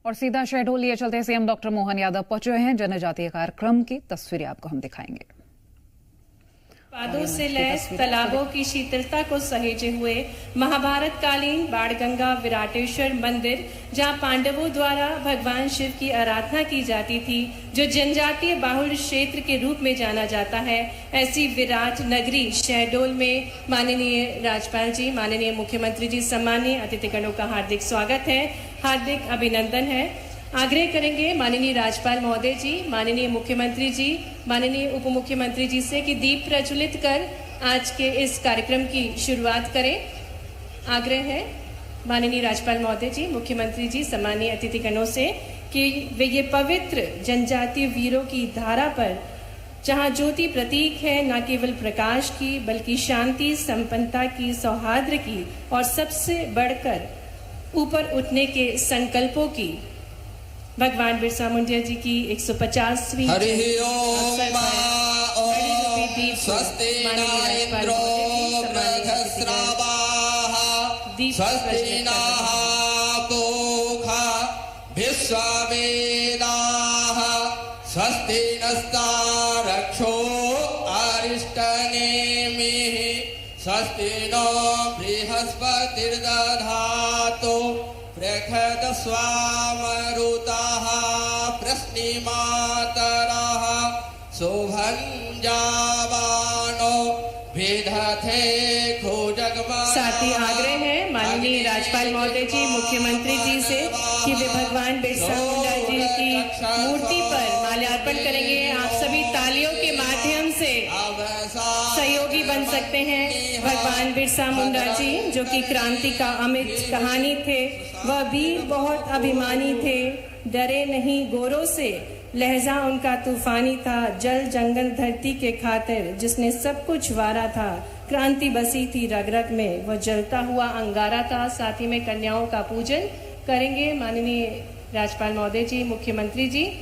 और सीधा शहडोल लिए चलते सीएम डॉक्टर मोहन यादव पहुंचे हैं। जनजातीय कार्यक्रम की तस्वीरें आपको हम दिखाएंगे। पादों से लैस तालाबों की शीतलता को सहेजे हुए महाभारत कालीन बाणगंगा विराटेश्वर मंदिर, जहां पांडवों द्वारा भगवान शिव की आराधना की जाती थी, जो जनजातीय बाहुल्य क्षेत्र के रूप में जाना जाता है, ऐसी विराट नगरी शहडोल में माननीय राज्यपाल जी, माननीय मुख्यमंत्री जी, सम्मानीय अतिथिगणों का हार्दिक स्वागत है, हार्दिक अभिनंदन है। आग्रह करेंगे माननीय राज्यपाल महोदय जी, माननीय मुख्यमंत्री जी, माननीय उप मुख्यमंत्री जी से कि दीप प्रज्वलित कर आज के इस कार्यक्रम की शुरुआत करें। आग्रह है माननीय राज्यपाल महोदय जी, मुख्यमंत्री जी, सम्मानीय अतिथिगणों से कि वे ये पवित्र जनजातीय वीरों की धारा पर, जहां ज्योति प्रतीक है न केवल प्रकाश की बल्कि शांति, संपन्नता की, सौहार्द की और सबसे बढ़कर ऊपर उठने के संकल्पों की, भगवान बिरसा मुंडा जी की 150वीं स्वस्ति नस्तारक्षो अरिष्टनेमिः स्वस्ति नो बृहस्पतिर्दधातु प्रखद स्वामरुताः प्रश्निमातरः शुभंजावानो विदधे खोजगमा। साथ ही आग्रह है माननीय राज्यपाल महोदय जी, मुख्यमंत्री जी से कि वे भगवान बिरसा मुंडा जी की मूर्ति पर माल्यार्पण करेंगे। आप सभी तालियों के माध्यम से सहयोगी बन सकते हैं। भगवान बिरसा मुंडा जी जो कि क्रांति का अमित कहानी थे, वह वीर बहुत अभिमानी थे, डरे नहीं गोरों से, लहजा उनका तूफानी था, जल जंगल धरती के खातिर जिसने सब कुछ वारा था, क्रांति बसी थी रग रग में, वह जलता हुआ अंगारा था। साथ ही में कन्याओं का पूजन करेंगे माननीय राज्यपाल महोदय जी, मुख्यमंत्री जी,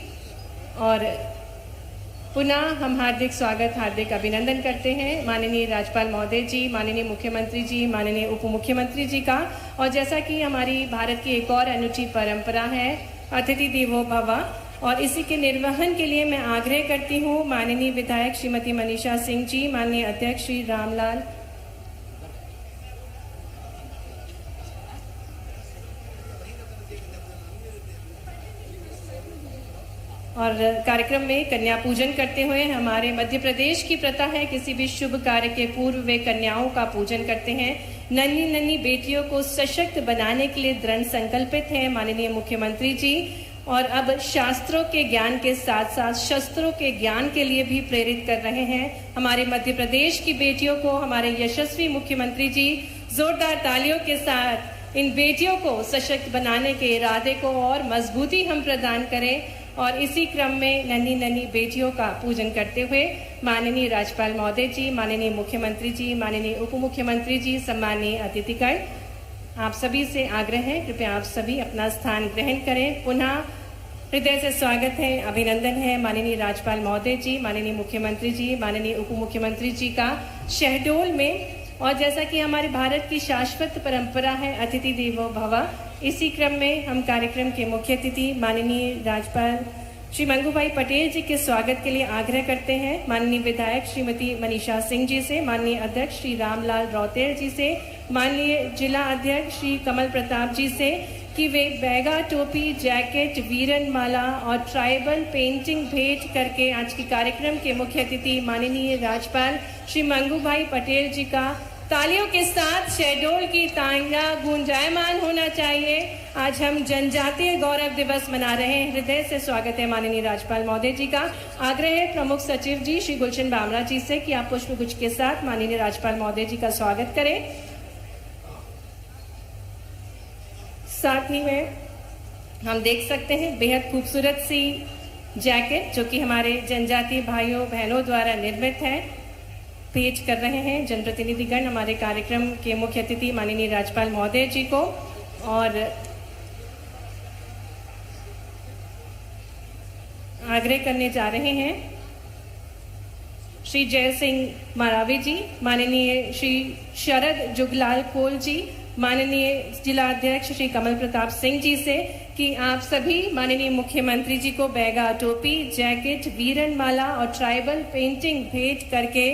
और पुनः हम हार्दिक स्वागत, हार्दिक अभिनंदन करते हैं माननीय राज्यपाल महोदय जी, माननीय मुख्यमंत्री जी, माननीय उप मुख्यमंत्री जी का। और जैसा कि हमारी भारत की एक और अनूठी परंपरा है अतिथि देवो भव, और इसी के निर्वहन के लिए मैं आग्रह करती हूँ माननीय विधायक श्रीमती मनीषा सिंह जी, माननीय अध्यक्ष श्री रामलाल, और कार्यक्रम में कन्या पूजन करते हुए, हमारे मध्य प्रदेश की प्रथा है किसी भी शुभ कार्य के पूर्व वे कन्याओं का पूजन करते हैं। नन्ही नन्ही बेटियों को सशक्त बनाने के लिए दृढ़ संकल्पित हैं माननीय मुख्यमंत्री जी, और अब शास्त्रों के ज्ञान के साथ साथ शस्त्रों के ज्ञान के लिए भी प्रेरित कर रहे हैं। हमारे मध्य प्रदेश की बेटियों को हमारे यशस्वी मुख्यमंत्री जी जोरदार तालियों के साथ इन बेटियों को सशक्त बनाने के इरादे को और मजबूती हम प्रदान करें। और इसी क्रम में नन्ही नन्ही बेटियों का पूजन करते हुए माननीय राज्यपाल महोदय जी, माननीय मुख्यमंत्री जी, माननीय उप मुख्यमंत्री जी, सम्मानीय अतिथिगण, आप सभी से आग्रह है कृपया आप सभी अपना स्थान ग्रहण करें। पुनः हृदय से स्वागत है, अभिनंदन है माननीय राज्यपाल महोदय जी, माननीय मुख्यमंत्री जी, माननीय उप मुख्यमंत्री जी का शहडोल में। और जैसा कि हमारे भारत की शाश्वत परंपरा है अतिथि देवो भव, इसी क्रम में हम कार्यक्रम के मुख्य अतिथि माननीय राज्यपाल श्री मंगूभाई पटेल जी के स्वागत के लिए आग्रह करते हैं माननीय विधायक श्रीमती मनीषा सिंह जी से, माननीय अध्यक्ष श्री रामलाल रौतेल जी से, माननीय जिला अध्यक्ष श्री कमल प्रताप जी से कि वे बैगा, टोपी, जैकेट, वीरन माला और ट्राइबल पेंटिंग भेंट करके आज के कार्यक्रम के मुख्य अतिथि माननीय राज्यपाल श्री मंगूभाई पटेल जी का तालियों के साथ शहडोल की तांगा गुंजायमान होना चाहिए। आज हम जनजातीय गौरव दिवस मना रहे हैं। हृदय से स्वागत है माननीय राज्यपाल महोदय जी का। आग्रह है प्रमुख सचिव जी श्री गुलशन बामरा जी से कि आप पुष्पगुच्छ के साथ माननीय राज्यपाल महोदय जी का स्वागत करें। साथ ही में हम देख सकते हैं बेहद खूबसूरत सी जैकेट जो कि हमारे जनजातीय भाइयों बहनों द्वारा निर्मित है, पेश कर रहे हैं जनप्रतिनिधिगण हमारे कार्यक्रम के मुख्य अतिथि माननीय राज्यपाल महोदय जी को। और आग्रह करने जा रहे हैं श्री जय सिंह मारावी जी, माननीय श्री शरद जुगलाल कोल जी, माननीय जिला अध्यक्ष श्री कमल प्रताप सिंह जी से कि आप सभी माननीय मुख्यमंत्री जी को बैगा, टोपी, जैकेट, वीरन माला और ट्राइबल पेंटिंग भेंट करके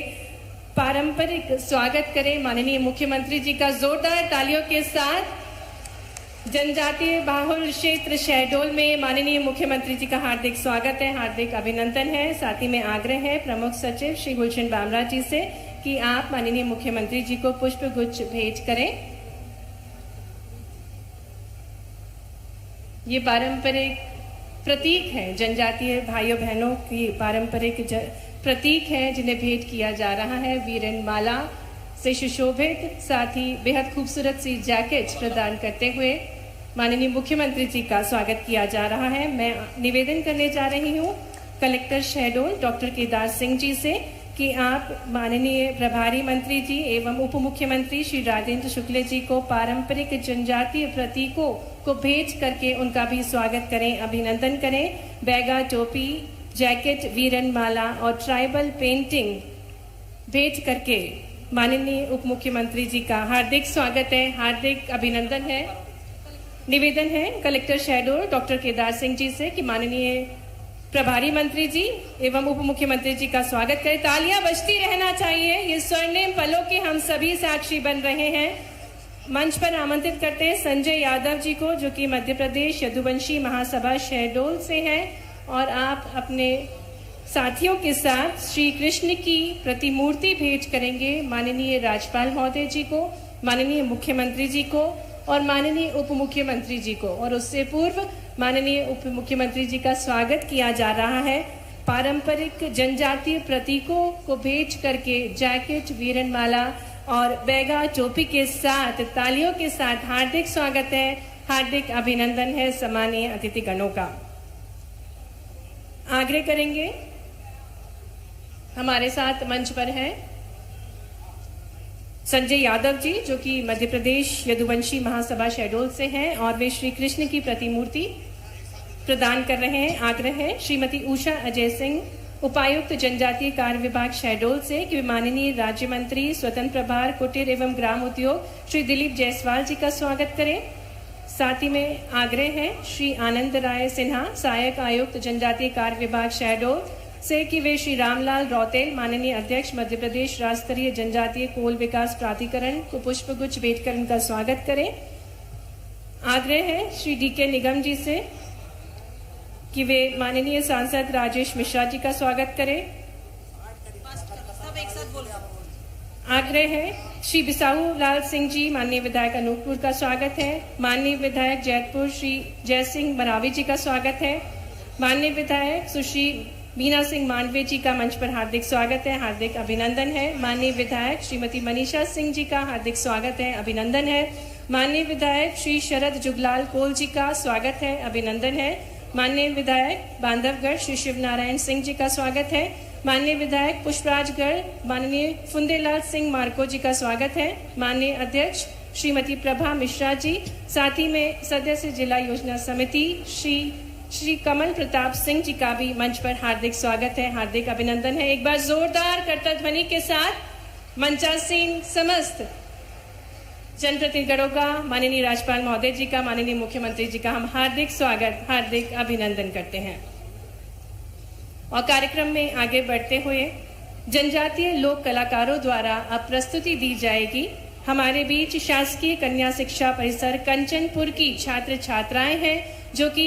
पारंपरिक स्वागत करें। माननीय मुख्यमंत्री जी का जोरदार तालियों के साथ। जनजातीय बाहुल क्षेत्र शहडोल में माननीय मुख्यमंत्री जी का हार्दिक स्वागत है, हार्दिक अभिनंदन है। साथ ही में आग्रह है प्रमुख सचिव श्री गुलशन बामरा जी से कि आप माननीय मुख्यमंत्री जी को पुष्प गुच्छ भेंट करें। ये पारंपरिक प्रतीक है, जनजातीय भाइयों बहनों की पारंपरिक प्रतीक है जिन्हें भेंट किया जा रहा है। वीरन माला से सुशोभित, साथ ही बेहद खूबसूरत सी जैकेट प्रदान करते हुए माननीय मुख्यमंत्री जी का स्वागत किया जा रहा है। मैं निवेदन करने जा रही हूँ कलेक्टर शहडोल डॉक्टर केदार सिंह जी से कि आप माननीय प्रभारी मंत्री जी एवं उप मुख्यमंत्री श्री राजेंद्र शुक्ल जी को पारंपरिक जनजातीय प्रतीकों को भेंट करके उनका भी स्वागत करें, अभिनंदन करें। बैगा, टोपी, जैकेट, वीरन माला और ट्राइबल पेंटिंग भेंट करके माननीय उप मुख्यमंत्री जी का हार्दिक स्वागत है, हार्दिक अभिनंदन है। निवेदन है कलेक्टर शहडोल डॉक्टर केदार सिंह जी से कि माननीय प्रभारी मंत्री जी एवं उप मुख्यमंत्री जी का स्वागत करें। तालियां बजती रहना चाहिए, ये स्वर्णिम पलों के हम सभी साक्षी बन रहे हैं। मंच पर आमंत्रित करते हैं संजय यादव जी को, जो कि मध्य प्रदेश यदुवंशी महासभा शहडोल से हैं और आप अपने साथियों के साथ श्री कृष्ण की प्रतिमूर्ति भेंट करेंगे माननीय राज्यपाल महोदय जी को, माननीय मुख्यमंत्री जी को और माननीय उप मुख्यमंत्री जी को। और उससे पूर्व माननीय उप मुख्यमंत्री जी का स्वागत किया जा रहा है। पारंपरिक जनजातीय प्रतीकों को भेंट करके जैकेट, वीरन माला और बैगा, टोपी के साथ तालियों के साथ हार्दिक स्वागत है, हार्दिक अभिनंदन है सम्मानीय अतिथिगणों का। आग्रह करेंगे, हमारे साथ मंच पर है संजय यादव जी, जो कि मध्य प्रदेश यदुवंशी महासभा शहडोल से हैं और वे श्री कृष्ण की प्रतिमूर्ति प्रदान कर रहे हैं। आग्रह है श्रीमती उषा अजय सिंह, उपायुक्त जनजातीय कार्य विभाग शहडोल से कि माननीय राज्य मंत्री स्वतंत्र प्रभार कुटीर एवं ग्राम उद्योग श्री दिलीप जायसवाल जी का स्वागत करें। साथ ही में आग्रह है श्री आनंद राय सिन्हा, सहायक आयुक्त जनजातीय कार्य विभाग शहडोल से कि वे श्री रामलाल रौतेल, माननीय अध्यक्ष मध्य प्रदेश राज्य स्तरीय जनजातीय कोल विकास प्राधिकरण को पुष्प गुच्छ भेंट कर उनका स्वागत करें। आग्रह है श्री DK निगम जी से कि वे माननीय सांसद राजेश मिश्रा जी का स्वागत करें। आग्रह है श्री बिसाहू लाल सिंह जी, माननीय विधायक अनूपपुर का स्वागत है। माननीय विधायक जैतपुर श्री जय सिंह मरावी जी का स्वागत है। माननीय विधायक सुश्री बीना सिंह मांडवे जी का मंच पर हार्दिक स्वागत है, हार्दिक अभिनंदन है। माननीय विधायक श्रीमती मनीषा सिंह जी का हार्दिक स्वागत है, अभिनंदन है। माननीय विधायक श्री शरद जुगलाल कोल जी का स्वागत है, अभिनंदन है। माननीय विधायक बांधवगढ़ श्री शिव नारायण सिंह जी का स्वागत है। माननीय विधायक पुष्पराजगढ़ माननीय फुंदेलाल सिंह मार्को जी का स्वागत है। माननीय अध्यक्ष श्रीमती प्रभा मिश्रा जी, साथ ही में सदस्य जिला योजना समिति श्री कमल प्रताप सिंह जी का भी मंच पर हार्दिक स्वागत है, हार्दिक अभिनंदन है। एक बार जोरदार करतल ध्वनि के साथ मंचासीन समस्त जनप्रतिनिधिगणों का, माननीय राज्यपाल महोदय जी का, माननीय मुख्यमंत्री जी का हम हार्दिक स्वागत, हार्दिक अभिनंदन करते हैं। और कार्यक्रम में आगे बढ़ते हुए जनजातीय लोक कलाकारों द्वारा अब प्रस्तुति दी जाएगी। हमारे बीच शासकीय कन्या शिक्षा परिसर कंचनपुर की छात्र छात्राएं हैं जो कि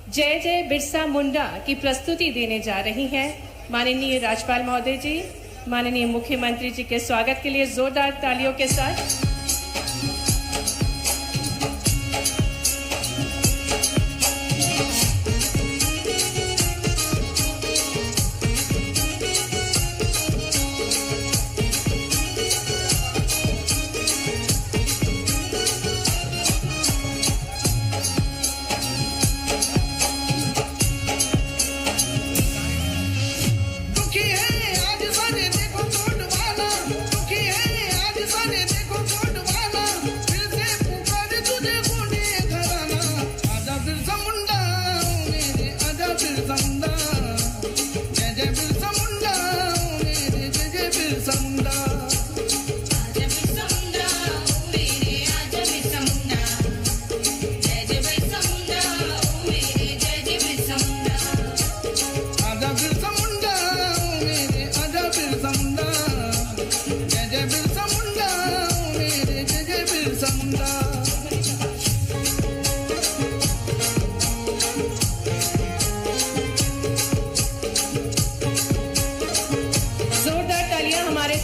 जय जय बिरसा मुंडा की प्रस्तुति देने जा रही हैं। माननीय राज्यपाल महोदय जी, माननीय मुख्यमंत्री जी के स्वागत के लिए जोरदार तालियों के साथ दुखी है आज सारे देखो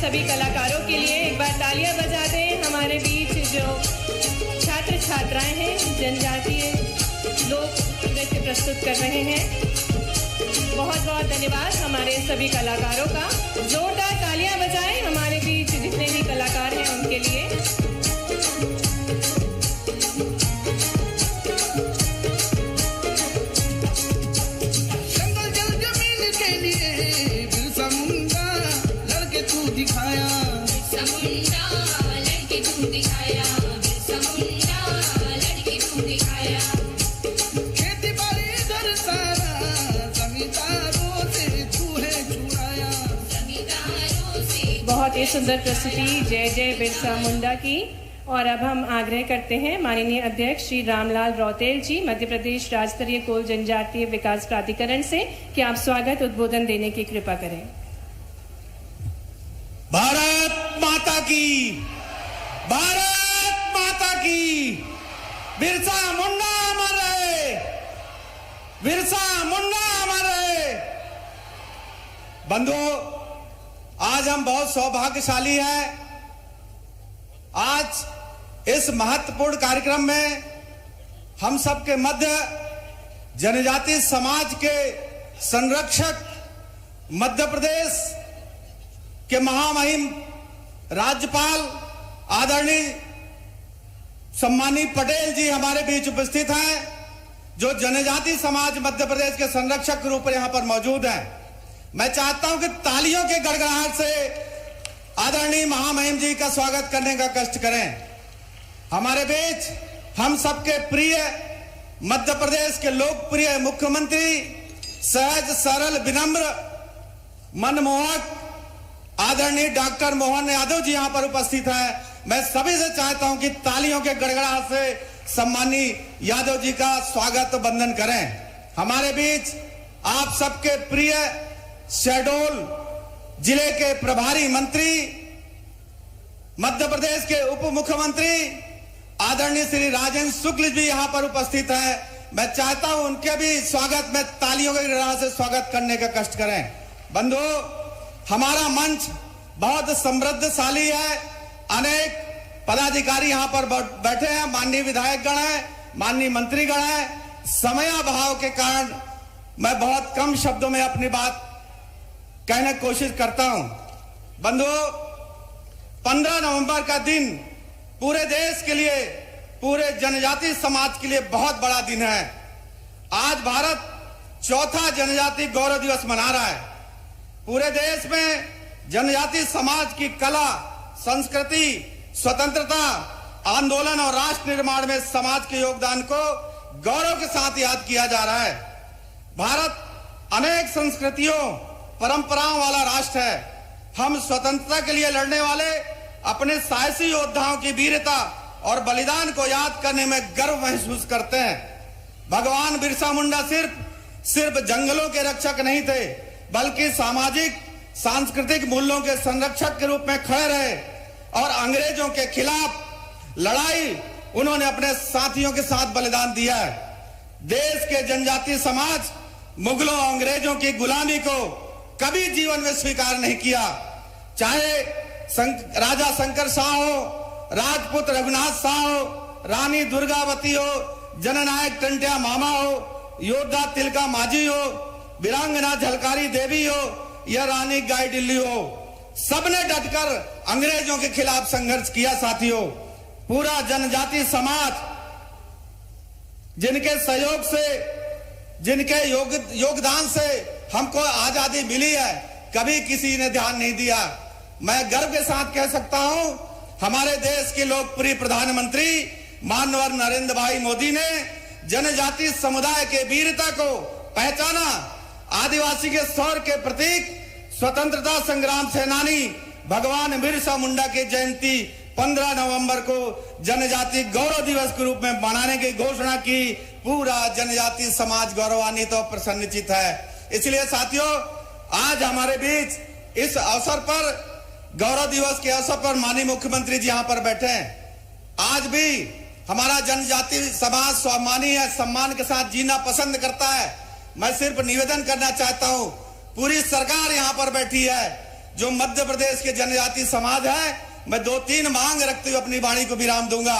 सभी कलाकारों के लिए एक बार तालियां बजा दें। हमारे बीच जो छात्र छात्राएं हैं जनजातीय लोक नृत्य प्रस्तुत कर रहे हैं, बहुत बहुत धन्यवाद हमारे सभी कलाकारों का। जोरदार तालियां बजाएं हमारे बीच जितने भी कलाकार हैं उनके लिए। जंगल जल जमीन के लिए बिरसा मुंडा लड़के तू दिखाया, बिरसा मुंडा लड़के तू दिखाया, बिरसा मुंडा लड़के तू दिखाया। खेती बाड़ी घर सारा जमींदारों से तू है छुड़ाया, जमींदारों से। बहुत ही सुंदर प्रस्तुति जय जय बिरसा मुंडा की। और अब हम आग्रह करते हैं माननीय अध्यक्ष श्री रामलाल रौतेल जी, मध्य प्रदेश राज्य स्तरीय कोल जनजातीय विकास प्राधिकरण से, कि आप स्वागत उद्बोधन देने की कृपा करें। भारत माता की, भारत माता की। बिरसा मुंडा अमर रहे, बिरसा मुंडा अमर रहे। बंधुओं, आज हम बहुत सौभाग्यशाली हैं। आज इस महत्वपूर्ण कार्यक्रम में हम सबके मध्य जनजातीय समाज के संरक्षक, मध्य प्रदेश के महामहिम राज्यपाल आदरणीय सम्मानीय पटेल जी हमारे बीच उपस्थित हैं, जो जनजातीय समाज मध्य प्रदेश के संरक्षक के रूप में यहां पर मौजूद हैं। मैं चाहता हूं कि तालियों के गड़गड़ाहट से आदरणीय महामहिम जी का स्वागत करने का कष्ट करें। हमारे बीच हम सबके प्रिय मध्य प्रदेश के लोकप्रिय मुख्यमंत्री, सहज सरल विनम्र मनमोहक आदरणीय डॉक्टर मोहन यादव जी यहां पर उपस्थित हैं। मैं सभी से चाहता हूं कि तालियों के गड़गड़ाहट से सम्मानीय यादव जी का स्वागत वंदन करें। हमारे बीच आप सबके प्रिय शहडोल जिले के प्रभारी मंत्री, मध्य प्रदेश के उप मुख्यमंत्री आदरणीय श्री राजेंद्र शुक्ल जी यहां पर उपस्थित हैं। मैं चाहता हूं उनके भी स्वागत में तालियों के गड़गड़ाहट से स्वागत करने का कष्ट करें। बंधुओं, हमारा मंच बहुत समृद्धशाली है। अनेक पदाधिकारी यहां पर बैठे हैं, माननीय विधायकगण हैं, माननीय मंत्रीगण हैं। समयाभाव के कारण मैं बहुत कम शब्दों में अपनी बात कहने की कोशिश करता हूं। बंधुओं, 15 नवंबर का दिन पूरे देश के लिए, पूरे जनजातीय समाज के लिए बहुत बड़ा दिन है। आज भारत चौथा जनजातीय गौरव दिवस मना रहा है। पूरे देश में जनजातीय समाज की कला, संस्कृति, स्वतंत्रता आंदोलन और राष्ट्र निर्माण में समाज के योगदान को गौरव के साथ याद किया जा रहा है। भारत अनेक संस्कृतियों, परंपराओं वाला राष्ट्र है। हम स्वतंत्रता के लिए लड़ने वाले अपने साहसी योद्धाओं की वीरता और बलिदान को याद करने में गर्व महसूस करते हैं। भगवान बिरसा मुंडा सिर्फ जंगलों के रक्षक नहीं थे, बल्कि सामाजिक सांस्कृतिक मूल्यों के संरक्षक के रूप में खड़े रहे और अंग्रेजों के खिलाफ लड़ाई उन्होंने अपने साथियों के साथ बलिदान दिया है। देश के जनजातीय समाज मुगलों और अंग्रेजों की गुलामी को कभी जीवन में स्वीकार नहीं किया। चाहे राजा शंकर शाह हो, राजपूत रघुनाथ शाह हो, रानी दुर्गावती हो, जननायक टंट्या मामा हो, योद्धा तिलका माझी हो, वीरांगना झलकारी देवी हो या रानी गाईडिल्ली हो, सबने डटकर अंग्रेजों के खिलाफ संघर्ष किया। साथियों, पूरा जनजातीय समाज जिनके सहयोग से, जिनके योगदान से हमको आजादी मिली है, कभी किसी ने ध्यान नहीं दिया। मैं गर्व के साथ कह सकता हूं, हमारे देश के लोकप्रिय प्रधानमंत्री माननीय नरेंद्र भाई मोदी ने जनजातीय समुदाय के वीरता को पहचाना। आदिवासी के शौर्य के प्रतीक स्वतंत्रता संग्राम सेनानी भगवान बिरसा मुंडा की जयंती 15 नवंबर को जनजातीय गौरव दिवस के रूप में मनाने की घोषणा की। पूरा जनजातीय समाज गौरवान्वित और प्रसन्नचित है। इसलिए साथियों, आज हमारे बीच इस अवसर पर, गौरव दिवस के अवसर पर माननीय मुख्यमंत्री जी यहां पर बैठे हैं। आज भी हमारा जनजातीय समाज स्वाभिमानी है, सम्मान के साथ जीना पसंद करता है। मैं सिर्फ निवेदन करना चाहता हूं, पूरी सरकार यहां पर बैठी है, जो मध्य प्रदेश के जनजाति समाज है, मैं 2-3 मांग रखते हुए अपनी वाणी को विराम दूंगा।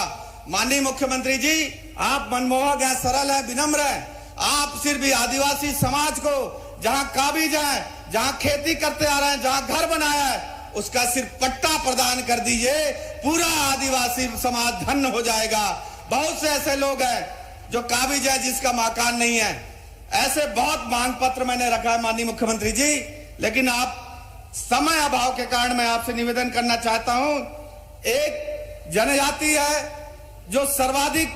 माननीय मुख्यमंत्री जी, आप मनमोहक हैं, सरल हैं, विनम्र हैं। आप सिर्फ आदिवासी समाज को जहां काबिज है, जहां खेती करते आ रहे हैं, जहां घर बनाया है, उसका सिर्फ पट्टा प्रदान कर दीजिए, पूरा आदिवासी समाज धन्य हो जाएगा। बहुत से ऐसे लोग हैं जो काबिज है, जिसका मकान नहीं है। ऐसे बहुत मांग पत्र मैंने रखा है माननीय मुख्यमंत्री जी, लेकिन आप समय अभाव के कारण मैं आपसे निवेदन करना चाहता हूं। एक जनजाति है जो सर्वाधिक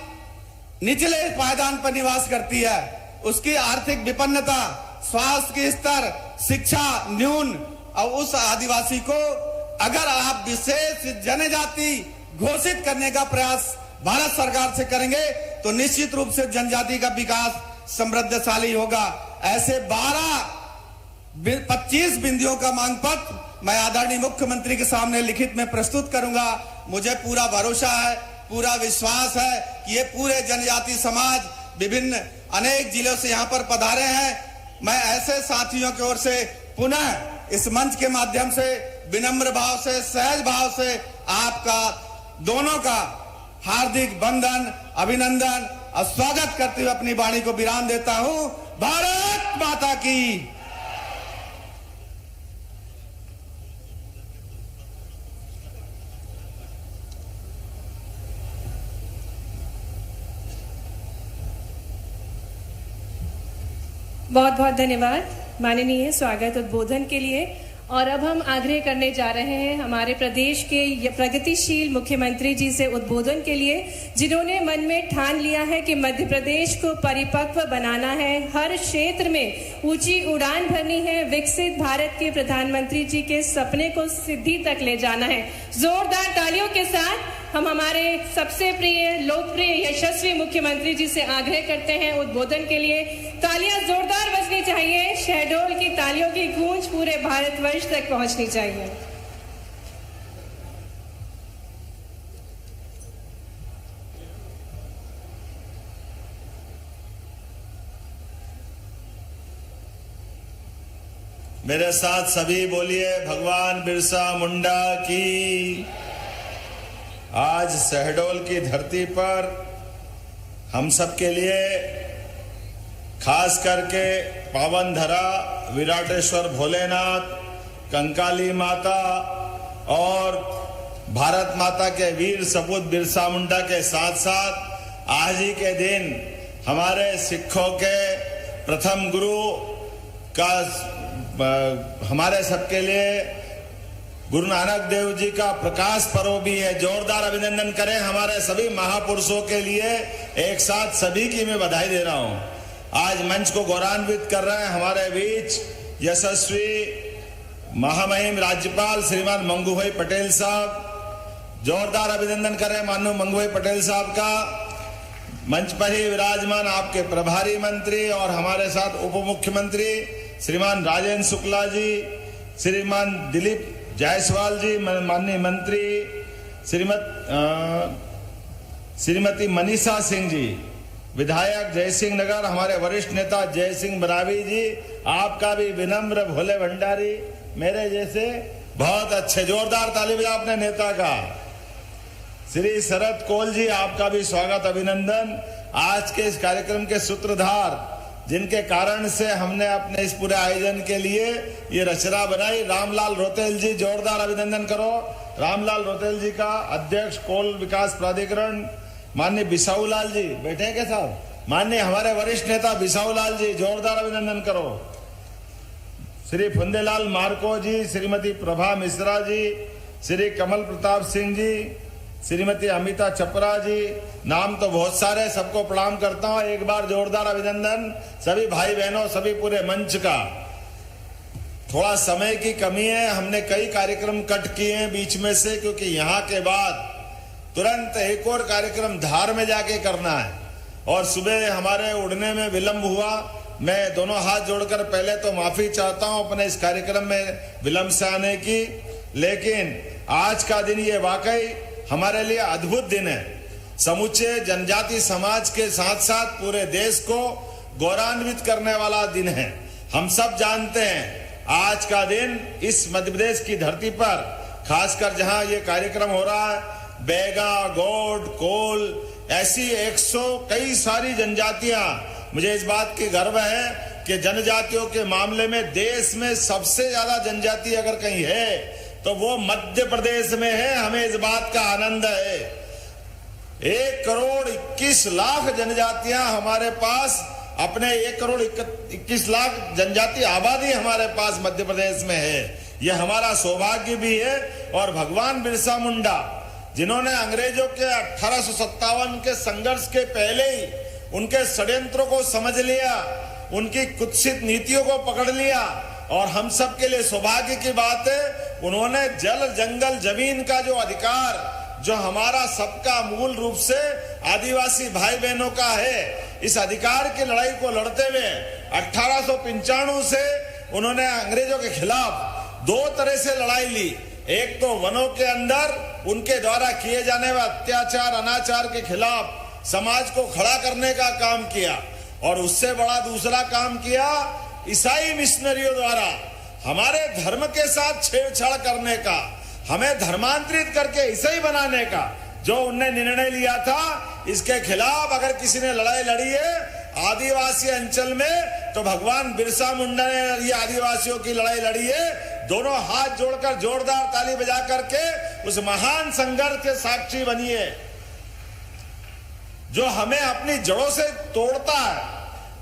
निचले पायदान पर निवास करती है, उसकी आर्थिक विपन्नता, स्वास्थ्य के स्तर, शिक्षा न्यून, और उस आदिवासी को अगर आप विशेष जनजाति घोषित करने का प्रयास भारत सरकार से करेंगे तो निश्चित रूप से जनजाति का विकास समृद्धशाली होगा। ऐसे 25 बिंदुओं का मांग पत्र मैं आदरणीय मुख्यमंत्री के सामने लिखित में प्रस्तुत करूंगा। मुझे पूरा भरोसा है, पूरा विश्वास है कि ये पूरे जनजाति समाज विभिन्न अनेक जिलों से यहाँ पर पधारे हैं। मैं ऐसे साथियों की ओर से पुनः इस मंच के माध्यम से विनम्र भाव से, सहज भाव से आपका दोनों का हार्दिक बंधन, अभिनंदन और स्वागत करते हुए अपनी वाणी को विराम देता हूं। भारत माता की। बहुत बहुत धन्यवाद माननीय स्वागत उद्बोधन के लिए। और अब हम आग्रह करने जा रहे हैं हमारे प्रदेश के प्रगतिशील मुख्यमंत्री जी से उद्बोधन के लिए, जिन्होंने मन में ठान लिया है कि मध्य प्रदेश को परिपक्व बनाना है, हर क्षेत्र में ऊंची उड़ान भरनी है, विकसित भारत के प्रधानमंत्री जी के सपने को सिद्धि तक ले जाना है। जोरदार तालियों के साथ हम हमारे सबसे प्रिय, लोकप्रिय, यशस्वी मुख्यमंत्री जी से आग्रह करते हैं उद्बोधन के लिए। तालियां जोरदार बजनी चाहिए, शहडोल की तालियों की गूंज पूरे भारतवर्ष तक पहुंचनी चाहिए। मेरे साथ सभी बोलिए, भगवान बिरसा मुंडा की। आज शहडोल की धरती पर हम सब के लिए खास करके पावन धरा विराटेश्वर भोलेनाथ, कंकाली माता और भारत माता के वीर सपूत बिरसा मुंडा के साथ साथ आज ही के दिन हमारे सिखों के प्रथम गुरु का हमारे सबके लिए गुरु नानक देव जी का प्रकाश पर्व भी है। जोरदार अभिनंदन करें हमारे सभी महापुरुषों के लिए। एक साथ सभी की मैं बधाई दे रहा हूं। आज मंच को गौरवान्वित कर रहे हैं हमारे बीच यशस्वी महामहिम राज्यपाल श्रीमान मंगूभाई पटेल साहब। जोरदार अभिनंदन करें माननीय मंगूभाई पटेल साहब का। मंच पर ही विराजमान आपके प्रभारी मंत्री और हमारे साथ उप मुख्यमंत्री श्रीमान राजेंद्र शुक्ला जी, श्रीमान दिलीप जायसवाल जी, माननीय मंत्री श्रीमती मनीषा सिंह जी, विधायक जयसिंह नगर, हमारे वरिष्ठ नेता जय सिंह बरावी जी, आपका भी विनम्र भोले भंडारी मेरे जैसे बहुत अच्छे, जोरदार ताली बजाओ अपने नेता का। श्री शरद कोल जी, आपका भी स्वागत अभिनंदन। आज के इस कार्यक्रम के सूत्रधार, जिनके कारण से हमने अपने इस पूरे आयोजन के लिए ये रचना बनाई, रामलाल रोतेल जी, जोरदार अभिनंदन करो। रामलाल रोतेल जी का अध्यक्ष कोल विकास प्राधिकरण, माननीय बिसाऊलाल जी बैठे हैं क्या साहब, माननीय हमारे वरिष्ठ नेता बिसाऊलाल जी, जोरदार अभिनंदन करो। श्री फुंदेलाल मार्को जी, श्रीमती प्रभा मिश्रा जी, श्री कमल प्रताप सिंह जी, श्रीमती अमिता चपरा जी, नाम तो बहुत सारे, सबको प्रणाम करता हूं। एक बार जोरदार अभिनंदन सभी भाई बहनों, सभी पूरे मंच का। थोड़ा समय की कमी है, हमने कई कार्यक्रम कट किए हैं बीच में से, क्योंकि यहाँ के बाद तुरंत एक और कार्यक्रम धार में जाके करना है और सुबह हमारे उड़ने में विलंब हुआ। मैं दोनों हाथ जोड़कर पहले तो माफी चाहता हूं अपने इस कार्यक्रम में विलंब से आने की, लेकिन आज का दिन ये वाकई हमारे लिए अद्भुत दिन है। समूचे जनजाति समाज के साथ साथ पूरे देश को गौरवान्वित करने वाला दिन है। हम सब जानते हैं आज का दिन इस मध्य प्रदेश की धरती पर, खासकर जहां ये कार्यक्रम हो रहा है, बैगा, गौड़, कोल, ऐसी 100 कई सारी जनजातियां, मुझे इस बात की गर्व है कि जनजातियों के मामले में देश में सबसे ज्यादा जनजाति अगर कहीं है तो वो मध्य प्रदेश में है। हमें इस बात का आनंद है। 1 करोड़ 21 लाख जनजातियां हमारे पास, अपने 1 करोड़ 21 लाख जनजाति आबादी हमारे पास मध्य प्रदेश में है। यह हमारा सौभाग्य भी है। और भगवान बिरसा मुंडा, जिन्होंने अंग्रेजों के 1857 के संघर्ष के पहले ही उनके षड्यंत्रों को समझ लिया, उनकी कुत्सित नीतियों को पकड़ लिया, और हम सब के लिए सौभाग्य की बात है, उन्होंने जल, जंगल, जमीन का जो अधिकार, जो हमारा सबका मूल रूप से आदिवासी भाई बहनों का है, इस अधिकार की लड़ाई को लड़ते हुए 1895 से उन्होंने अंग्रेजों के खिलाफ 2 तरह से लड़ाई ली। एक तो वनों के अंदर उनके द्वारा किए जाने वाले अत्याचार, अनाचार के खिलाफ समाज को खड़ा करने का काम किया, और उससे बड़ा दूसरा काम किया ईसाई मिशनरियों द्वारा हमारे धर्म के साथ छेड़छाड़ करने का, हमें धर्मांतरित करके ईसाई बनाने का जो उनने निर्णय लिया था। इसके खिलाफ अगर किसी ने लड़ाई लड़ी है आदिवासी अंचल में, तो भगवान बिरसा मुंडा ने ये आदिवासियों की लड़ाई लड़ी है। दोनों हाथ जोड़कर जोरदार ताली बजा करके उस महान संघर्ष के साक्षी बनिए जो हमें अपनी जड़ों से तोड़ता है।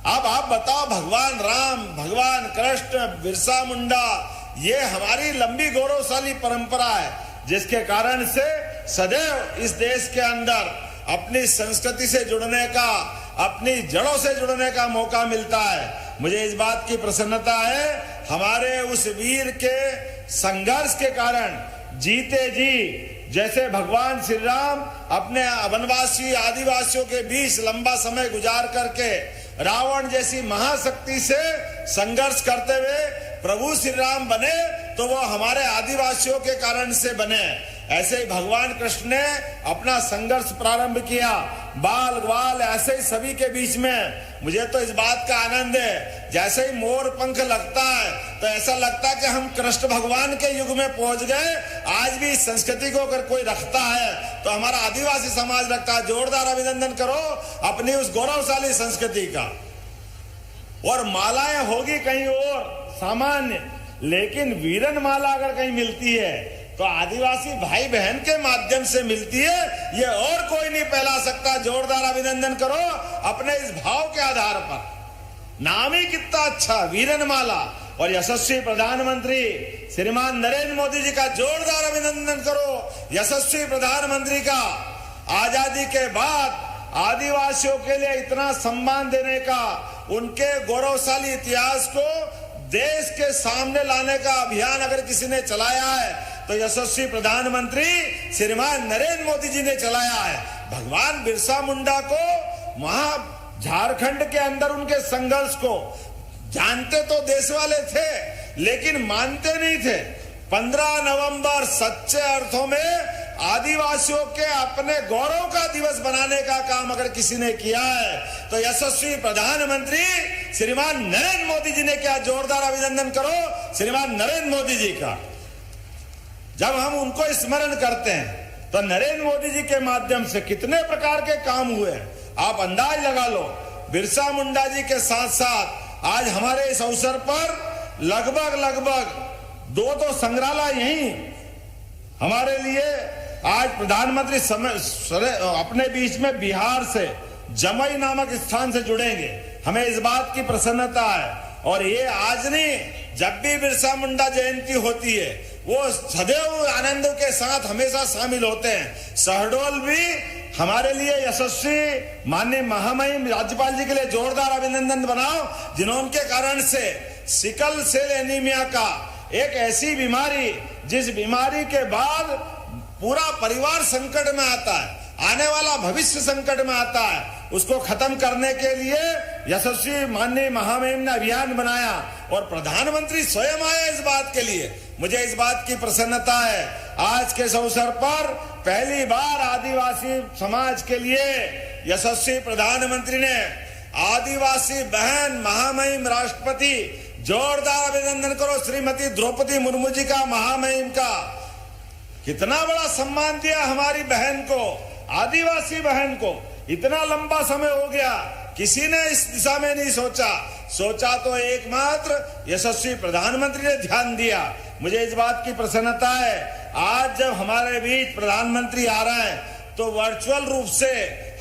अब आप बताओ, भगवान राम, भगवान कृष्ण, बिरसा मुंडा, ये हमारी लंबी गौरवशाली परंपरा है, जिसके कारण से सदैव इस देश के अंदर अपनी संस्कृति से जुड़ने का, अपनी जड़ों से जुड़ने का मौका मिलता है। मुझे इस बात की प्रसन्नता है, हमारे उस वीर के संघर्ष के कारण जीते जी, जैसे भगवान श्री राम अपने वनवासी आदिवासियों के बीच लंबा समय गुजार करके रावण जैसी महाशक्ति से संघर्ष करते हुए प्रभु श्री राम बने, तो वो हमारे आदिवासियों के कारण से बने। ऐसे ही भगवान कृष्ण ने अपना संघर्ष प्रारंभ किया, बाल ग्वाल ऐसे ही सभी के बीच में। मुझे तो इस बात का आनंद है, जैसे ही मोर पंख लगता है तो ऐसा लगता है कि हम कृष्ण भगवान के युग में पहुंच गए। आज भी इस संस्कृति को अगर कोई रखता है तो हमारा आदिवासी समाज रखता है। जोरदार अभिनंदन करो अपनी उस गौरवशाली संस्कृति का। और मालाएं होगी कहीं और सामान्य, लेकिन वीरन माला अगर कहीं मिलती है तो आदिवासी भाई बहन के माध्यम से मिलती है। ये और कोई नहीं फैला सकता। जोरदार अभिनंदन करो अपने इस भाव के आधार पर। नाम ही कितना अच्छा, वीरन माला। और यशस्वी प्रधानमंत्री श्रीमान नरेंद्र मोदी जी का जोरदार अभिनंदन करो। यशस्वी प्रधानमंत्री का आजादी के बाद आदिवासियों के लिए इतना सम्मान देने का, उनके गौरवशाली इतिहास को देश के सामने लाने का अभियान अगर किसी ने चलाया है तो यशस्वी प्रधानमंत्री श्रीमान नरेंद्र मोदी जी ने चलाया है। भगवान बिरसा मुंडा को वहां झारखंड के अंदर उनके संघर्ष को जानते तो देश वाले थे, लेकिन मानते नहीं थे। 15 नवंबर सच्चे अर्थों में आदिवासियों के अपने गौरव का दिवस बनाने का काम अगर किसी ने किया है तो यशस्वी प्रधानमंत्री श्रीमान नरेंद्र मोदी जी ने किया। जोरदार अभिनंदन करो श्रीमान नरेंद्र मोदी जी का। जब हम उनको स्मरण करते हैं तो नरेंद्र मोदी जी के माध्यम से कितने प्रकार के काम हुए, आप अंदाज लगा लो। बिरसा मुंडा जी के साथ साथ आज हमारे इस अवसर पर लगभग 2 संग्रहालय यही हमारे लिए आज प्रधानमंत्री अपने बीच में बिहार से जमई नामक स्थान से जुड़ेंगे। हमें इस बात की प्रसन्नता है। और ये आज नहीं, जब भी बिरसा मुंडा जयंती होती है वो सदैव आनंद के साथ हमेशा शामिल होते हैं। शहडोल भी हमारे लिए यशस्वी माननीय महामहिम राज्यपाल जी के लिए जोरदार अभिनंदन बनाओ, जिनके कारण से सिकल सेल एनीमिया का एक ऐसी बीमारी, जिस बीमारी के बाद पूरा परिवार संकट में आता है, आने वाला भविष्य संकट में आता है, उसको खत्म करने के लिए यशस्वी माननीय महामहिम ने अभियान बनाया और प्रधानमंत्री स्वयं आए इस बात के लिए। मुझे इस बात की प्रसन्नता है, आज के इस अवसर पर पहली बार आदिवासी समाज के लिए यशस्वी प्रधानमंत्री ने आदिवासी बहन महामहिम राष्ट्रपति जोरदार अभिनंदन करो श्रीमती द्रौपदी मुर्मू जी का, महामहिम का। कितना बड़ा सम्मान दिया हमारी बहन को, आदिवासी बहन को। इतना लंबा समय हो गया, किसी ने इस दिशा में नहीं सोचा तो एकमात्र यशस्वी प्रधानमंत्री ने ध्यान दिया। मुझे इस बात की प्रसन्नता है, आज जब हमारे बीच प्रधानमंत्री आ रहे हैं तो वर्चुअल रूप से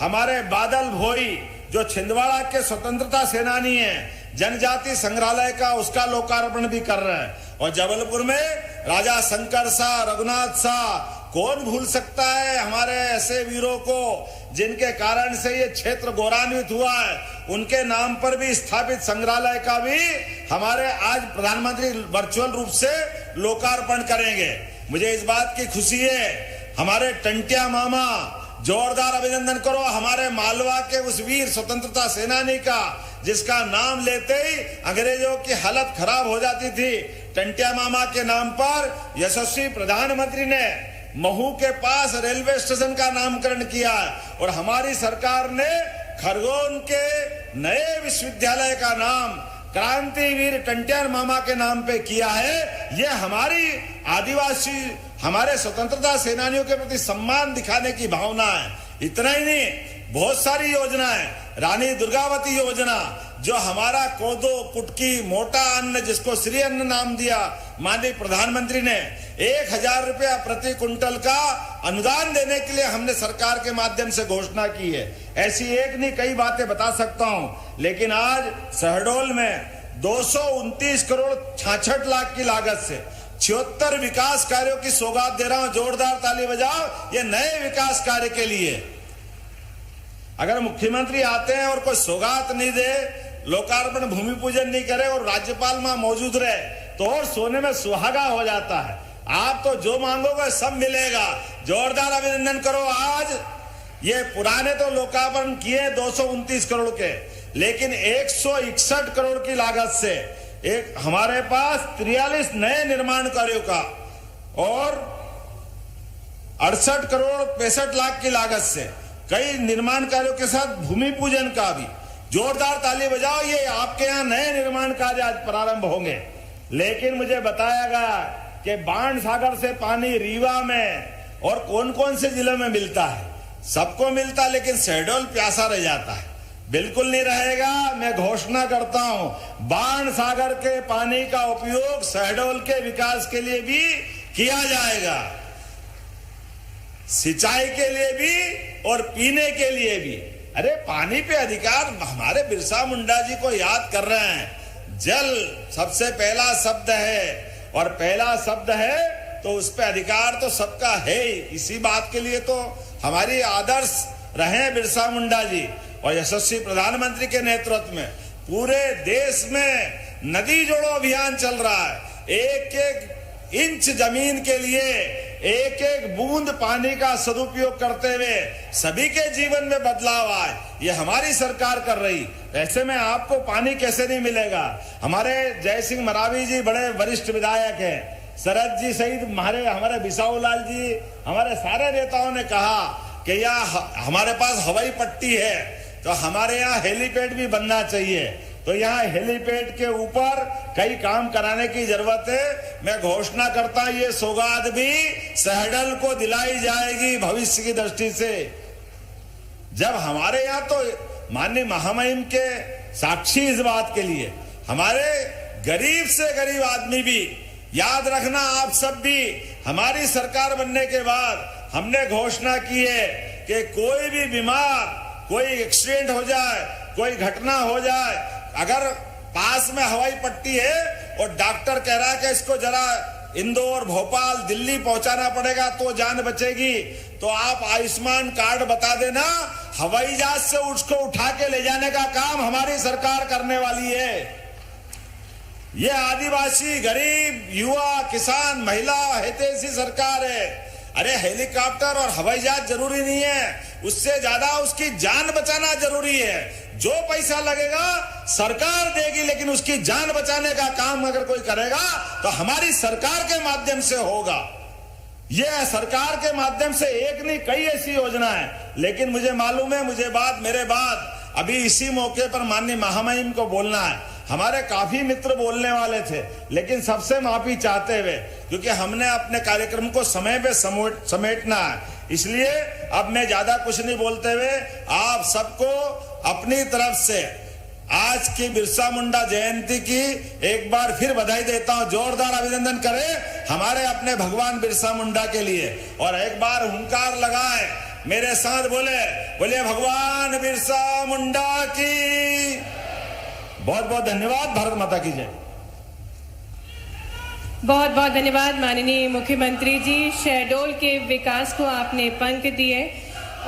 हमारे बादल भोई जो छिंदवाड़ा के स्वतंत्रता सेनानी हैं, जनजाति संग्रहालय का उसका लोकार्पण भी कर रहे हैं। और जबलपुर में राजा शंकर शाह, रघुनाथ शाह, कौन भूल सकता है हमारे ऐसे वीरों को जिनके कारण से ये क्षेत्र गौरवान्वित हुआ है। उनके नाम पर भी स्थापित संग्रहालय का भी हमारे आज प्रधानमंत्री वर्चुअल रूप से लोकार्पण करेंगे। मुझे इस बात की खुशी है, हमारे टंटिया मामा, जोरदार अभिनंदन करो हमारे मालवा के उस वीर स्वतंत्रता सेनानी का जिसका नाम लेते ही अंग्रेजों की हालत खराब हो जाती थी। टंटिया मामा के नाम पर यशस्वी प्रधानमंत्री ने महू के पास रेलवे स्टेशन का नामकरण किया और हमारी सरकार ने खरगोन के नए विश्वविद्यालय का नाम क्रांतिवीर टंटिया मामा के नाम पे किया है। ये हमारी आदिवासी, हमारे स्वतंत्रता सेनानियों के प्रति सम्मान दिखाने की भावना है। इतना ही नहीं, बहुत सारी योजनाएं, रानी दुर्गावती योजना जो हमारा कोदो, कुटकी, मोटा अन्न जिसको श्री अन्न नाम दिया माननीय प्रधानमंत्री ने, 1000 रुपया प्रति कुंटल का अनुदान देने के लिए हमने सरकार के माध्यम से घोषणा की है। ऐसी एक नहीं कई बातें बता सकता हूं, लेकिन आज शहडोल में 229 करोड़ 66 लाख की लागत से 76 विकास कार्यों की सौगात दे रहा हूं। जोरदार ताली बजाओ ये नए विकास कार्य के लिए। अगर मुख्यमंत्री आते हैं और कोई सौगात नहीं दे, लोकार्पण भूमि पूजन नहीं करे और राज्यपाल वहां मौजूद रहे तो और सोने में सुहागा हो जाता है। आप तो जो मांगोगे सब मिलेगा। जोरदार अभिनंदन करो। आज ये पुराने तो लोकार्पण किए 229 करोड़ के, लेकिन 161 करोड़ की लागत से एक हमारे पास 43 नए निर्माण कार्यों का और 68 करोड़ 65 लाख की लागत से कई निर्माण कार्यों के साथ भूमि पूजन का भी। जोरदार ताली बजाओ, ये आपके यहाँ नए निर्माण कार्य आज प्रारंभ होंगे। लेकिन मुझे बताया गया कि बाण सागर से पानी रीवा में और कौन कौन से जिलों में मिलता है, सबको मिलता, लेकिन शहडोल प्यासा रह जाता है। बिल्कुल नहीं रहेगा। मैं घोषणा करता हूं, बाण सागर के पानी का उपयोग शहडोल के विकास के लिए भी किया जाएगा, सिंचाई के लिए भी और पीने के लिए भी। अरे पानी पे अधिकार, हमारे बिरसा मुंडा जी को याद कर रहे हैं। जल सबसे पहला शब्द है और पहला शब्द है तो उस पे अधिकार तो सबका है। इसी बात के लिए तो हमारी आदर्श रहे बिरसा मुंडा जी और यशस्वी प्रधानमंत्री के नेतृत्व में पूरे देश में नदी जोड़ो अभियान चल रहा है। एक एक इंच जमीन के लिए एक एक बूंद पानी का सदुपयोग करते हुए सभी के जीवन में बदलाव आए, ये हमारी सरकार कर रही। ऐसे में आपको पानी कैसे नहीं मिलेगा। हमारे जय सिंह मरावी जी बड़े वरिष्ठ विधायक हैं, शरद जी सहित हमारे बिसाऊलाल जी, हमारे सारे नेताओं ने कहा कि यहाँ हमारे पास हवाई पट्टी है तो हमारे यहाँ हेलीपैड भी बनना चाहिए। तो यहाँ हेलीपैड के ऊपर कई काम कराने की जरूरत है। मैं घोषणा करता हूं ये सौगात भी शहडोल को दिलाई जाएगी भविष्य की दृष्टि से। जब हमारे यहाँ तो माननीय महामहिम के साक्षी इस बात के लिए, हमारे गरीब से गरीब आदमी भी, याद रखना आप सब भी, हमारी सरकार बनने के बाद हमने घोषणा की है कि कोई भी बीमार, कोई एक्सीडेंट हो जाए, कोई घटना हो जाए, अगर पास में हवाई पट्टी है और डॉक्टर कह रहा है कि इसको जरा इंदौर, भोपाल, दिल्ली पहुंचाना पड़ेगा तो जान बचेगी, तो आप आयुष्मान कार्ड बता देना, हवाई जहाज से उसको उठा के ले जाने का काम हमारी सरकार करने वाली है। ये आदिवासी, गरीब, युवा, किसान, महिला हितैषी सरकार है। अरे हेलीकॉप्टर और हवाई जहाज जरूरी नहीं है, उससे ज्यादा उसकी जान बचाना जरूरी है। जो पैसा लगेगा सरकार देगी, लेकिन उसकी जान बचाने का काम अगर कोई करेगा तो हमारी सरकार के माध्यम से होगा। यह सरकार के माध्यम से एक नहीं कई ऐसी योजना है। लेकिन मुझे मालूम है, मेरे बाद अभी इसी मौके पर माननीय महामहिम को बोलना है। हमारे काफी मित्र बोलने वाले थे, लेकिन सबसे माफी चाहते हुए, क्योंकि हमने अपने कार्यक्रम को समय पे समेटना है, इसलिए अब मैं ज्यादा कुछ नहीं बोलते हुए आप सबको अपनी तरफ से आज की बिरसा मुंडा जयंती की एक बार फिर बधाई देता हूं। जोरदार अभिनंदन करें हमारे अपने भगवान बिरसा मुंडा के लिए, और एक बार हुंकार लगाएं, मेरे साथ बोले भगवान बिरसा मुंडा की। बहुत बहुत धन्यवाद। भारत माता की जय। बहुत बहुत धन्यवाद माननीय मुख्यमंत्री जी। शहडोल के विकास को आपने पंख दिए,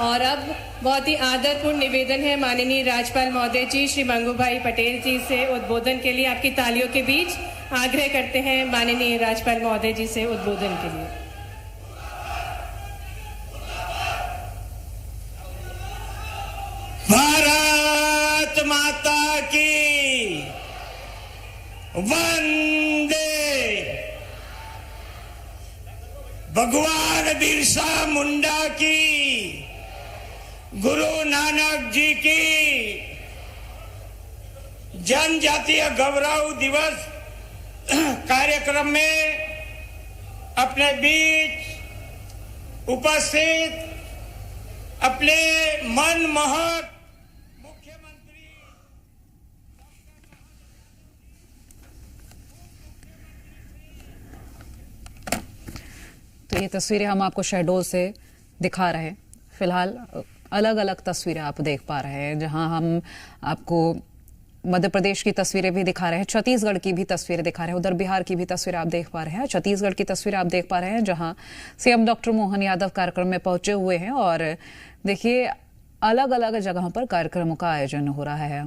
और अब बहुत ही आदरपूर्ण निवेदन है माननीय राज्यपाल महोदय जी श्री मंगूभाई पटेल जी से उद्बोधन के लिए। आपकी तालियों के बीच आग्रह करते हैं माननीय राज्यपाल महोदय जी से उद्बोधन के लिए। भारत माता की वंदे। भगवान बिरसा मुंडा की, गुरु नानक जी की जनजातीय गौरव दिवस कार्यक्रम में अपने बीच उपस्थित अपने मनमोहक मुख्यमंत्री तो ये तस्वीरें हम आपको शहडोल से दिखा रहे हैं। फिलहाल अलग अलग तस्वीरें आप देख पा रहे हैं, जहां हम आपको मध्य प्रदेश की तस्वीरें भी दिखा रहे हैं, छत्तीसगढ़ की भी तस्वीरें दिखा रहे हैं, उधर बिहार की भी तस्वीरें आप देख पा रहे हैं। छत्तीसगढ़ की तस्वीरें आप देख पा रहे हैं, जहां सीएम डॉक्टर मोहन यादव कार्यक्रम में पहुंचे हुए हैं, और देखिए अलग अलग जगहों पर कार्यक्रमों का आयोजन हो रहा है।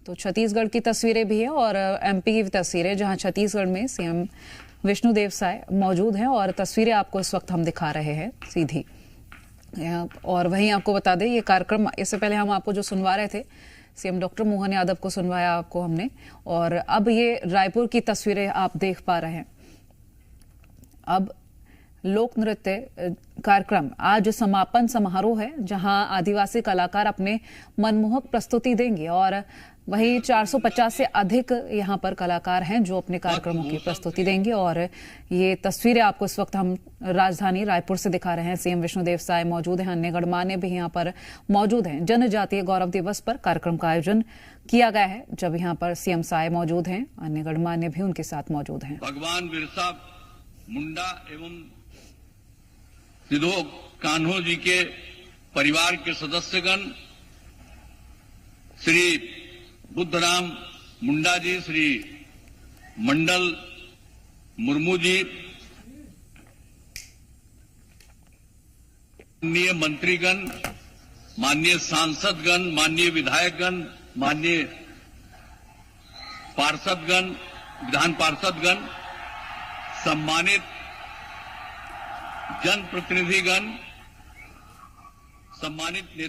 तो छत्तीसगढ़ की तस्वीरें भी हैं और एमपी की तस्वीरें, जहां छत्तीसगढ़ में सीएम विष्णुदेव साय मौजूद हैं, और तस्वीरें आपको इस वक्त हम दिखा रहे हैं सीधी। और वहीं आपको बता दें, ये कार्यक्रम इससे पहले हम आपको जो सुनवा रहे थे, सीएम डॉक्टर मोहन यादव को सुनवाया आपको हमने, और अब ये रायपुर की तस्वीरें आप देख पा रहे हैं। अब लोक नृत्य कार्यक्रम आज समापन समारोह है, जहां आदिवासी कलाकार अपने मनमोहक प्रस्तुति देंगे, और वहीं 450 से अधिक यहां पर कलाकार हैं जो अपने कार्यक्रमों की प्रस्तुति देंगे। और ये तस्वीरें आपको इस वक्त हम राजधानी रायपुर से दिखा रहे हैं। सीएम विष्णुदेव साय मौजूद हैं, अन्य गणमान्य भी यहां पर मौजूद हैं। जनजातीय गौरव दिवस पर कार्यक्रम का आयोजन किया गया है, जब यहां पर सीएम साय मौजूद हैं, अन्य गणमान्य भी उनके साथ मौजूद हैं। भगवान बिरसा मुंडा एवं सिद्धो कान्हो जी के परिवार के सदस्यगण, श्री बुद्धराम मुंडा जी, श्री मंडल मुर्मू जी, माननीय मंत्रीगण, माननीय सांसदगण, माननीय विधायकगण, माननीय पार्षदगण, विधान पार्षदगण, सम्मानित जनप्रतिनिधिगण, सम्मानित नेता